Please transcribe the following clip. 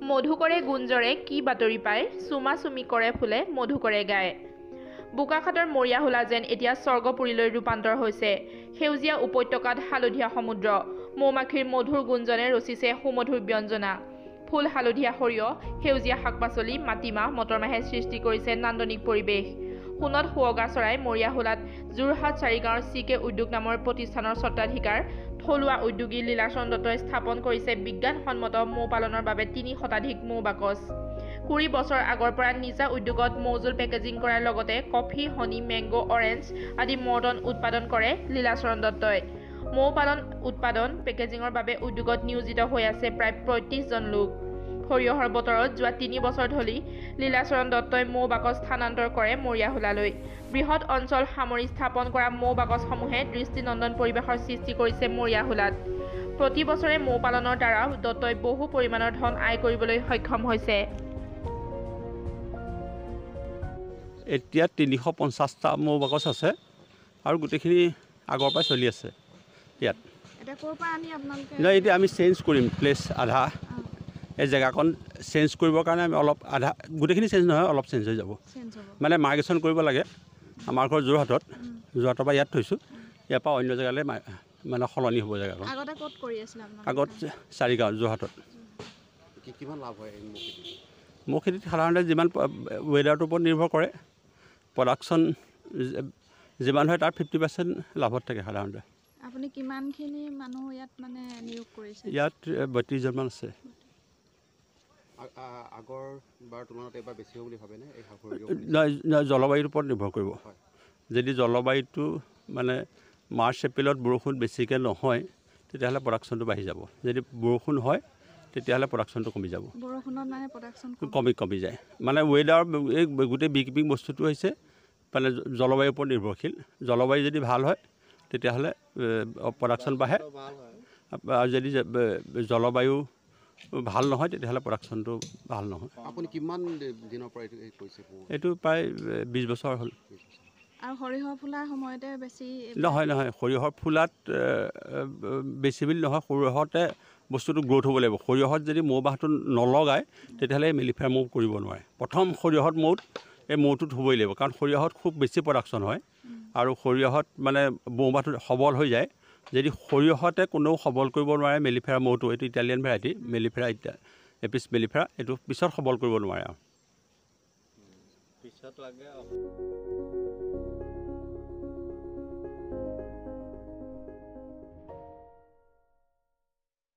মধুকৰে গুঞ্জৰে কি বাতৰি পায়, চুমা চুমি কৰে ফুলে মধুকৰে গায়। বোকাখাটৰ মৰিয়াহোলা যেন এতিয়া স্বৰ্গপুৰীলৈ ৰূপান্তৰ হৈছে। সেউজীয়া উপত্যকাত হালধীয়া সমুদ্ৰ, মৌমাখিৰ মধুৰ গুঞ্জনে ৰচিছে সুমধুৰ ব্যঞ্জনা। ফুল হালধীয়া সৰিয়হ, সেউজীয়া শাক পাচলি, মাটিমাহ, মটৰমাহে সৃষ্টি কৰিছে নান্দনিক পৰিৱেশ। সোণত শুৱগা চৰাই মৰিয়াহোলাত যোৰহাট চাৰিগাঁৱৰ চিকে উদ্যোগ নামৰ প্ৰতিষ্ঠানৰ স্বত্বাধিকাৰ থলুৱা উদ্যোগী লীলাচৰণ দত্তই স্থাপন কৰিছে বিজ্ঞানসন্মত মৌ পালনৰ বাবে ৩ শতাধিক মৌ বাকচ। ২০ বছৰ আগৰ পৰা নিজা উদ্যোগত মৌজোল পেকেজিং কৰাৰ লগতে কফি, হনি, মেংগো, অৰেঞ্জ আদি মৰ্টন উৎপাদন কৰে লীলাচৰণ দত্তই। মৌ পালন, উৎপাদন, পেকেজিঙৰ বাবে উদ্যোগত নিয়োজিত হৈ আছে প্ৰায় ৩৫জন লোক। সৰিয়হৰ বতৰত যোৱা ৩ বছৰ ধৰি লীলাচৰণ দত্তই মৌ বাকচ স্থানান্তৰ কৰে মৰিয়াহোলালৈ। বৃহৎ অঞ্চল সামৰি স্থাপন কৰা মৌ বাকচসমূহে দৃষ্টিনন্দন পৰিৱেশৰ সৃষ্টি কৰিছে মৰিয়াহোলাত। প্ৰতি বছৰে মৌ পালনৰ দ্বাৰা দত্তই বহু পৰিমাণৰ ধন আয় কৰিবলৈ সক্ষম হৈছে। এতিয়া ৩৫০টা মৌ বাকচ আছে আৰু গোটেইখিনি আগৰ পৰাই চলি আছে ইয়াত। এতিয়া আমি চেঞ্জ কৰিম প্লেচ আধা। এই জেগাকণ চেঞ্জ কৰিবৰ কাৰণে আমি অলপ আধা, গোটেইখিনি চেঞ্জ নহয়, অলপ চেঞ্জ হৈ যাব। মানে মাৰ্গেশ্যন কৰিব লাগে। আমাৰ ঘৰ যোৰহাটৰ পৰা ইয়াত থৈছোঁ, ইয়াৰ পৰা অন্য জেগালৈ মানে সলনি হ'ব জেগাকণ। আগত চাৰিগাঁও যোৰহাটত। কিমান লাভ হয় মৌ খেতিত? সাধাৰণতে যিমান ৱেডাৰটোৰ ওপৰত নিৰ্ভৰ কৰে, প্ৰডাকশ্যন যিমান হয় তাৰ 50% লাভত থাকে সাধাৰণতে। আপুনি কিমানখিনি মানুহ ইয়াত মানে নিয়োগ কৰিছে? ইয়াত 32জনমান আছে। আগৰবাৰ তুলনাত এবাৰ বেছি হ'ব বুলি ভাবেনে? জলবায়ুৰ ওপৰত নিৰ্ভৰ কৰিব। যদি জলবায়ুটো মানে মাৰ্চ এপ্ৰিলত বৰষুণ বেছিকৈ নহয় তেতিয়াহ'লে প্ৰডাকশ্যনটো বাঢ়ি যাব। যদি বৰষুণ হয় তেতিয়াহ'লে প্ৰডাকশ্যনটো কমি যাব। বৰষুণত মানে প্ৰডাকশ্যন কমি যায়। মানে ৱেডাৰ, এই গোটেই বিকিপিং বস্তুটো হৈছে মানে জলবায়ুৰ ওপৰত নিৰ্ভৰশীল। জলবায়ু যদি ভাল হয় তেতিয়াহ'লে প্ৰডাকশ্যন বাঢ়ে, আৰু যদি জলবায়ু ভাল নহয় তেতিয়াহ'লে প্ৰডাকশ্যনটো ভাল নহয়। আপুনি কিমান দিনৰ পৰা এইটো কৰিছে? এইটো প্ৰায় 20 বছৰ হ'ল। আৰু সৰিয়হ ফুলাৰ সময়তে বেছি নহয়, সৰিয়হৰ ফুলাত বেছি বুলি নহয়, সৰিয়হতে বস্তুটো গ্ৰ'থ হ'ব লাগিব। সৰিয়হত যদি মৌ বাহটো নলগায় তেতিয়াহ'লে মেলিফেৰা মৌ কৰিব নোৱাৰে। প্ৰথম সৰিয়হত মৌত এই মৌটোত হ'বই লাগিব, কাৰণ সৰিয়হত খুব বেছি প্ৰডাকশ্যন হয় আৰু সৰিয়হত মানে মৌ বাহটো সবল হৈ যায়। যদি সৰিয়হতে কোনেও সবল কৰিব নোৱাৰে মেলিফেৰা মৌটো, এইটো ইটালিয়ান ভেৰাইটি মেলিফেৰা, এপিছ মেলিফেৰা, এইটো পিছত সবল কৰিব নোৱাৰে আৰু পিছত লাগে।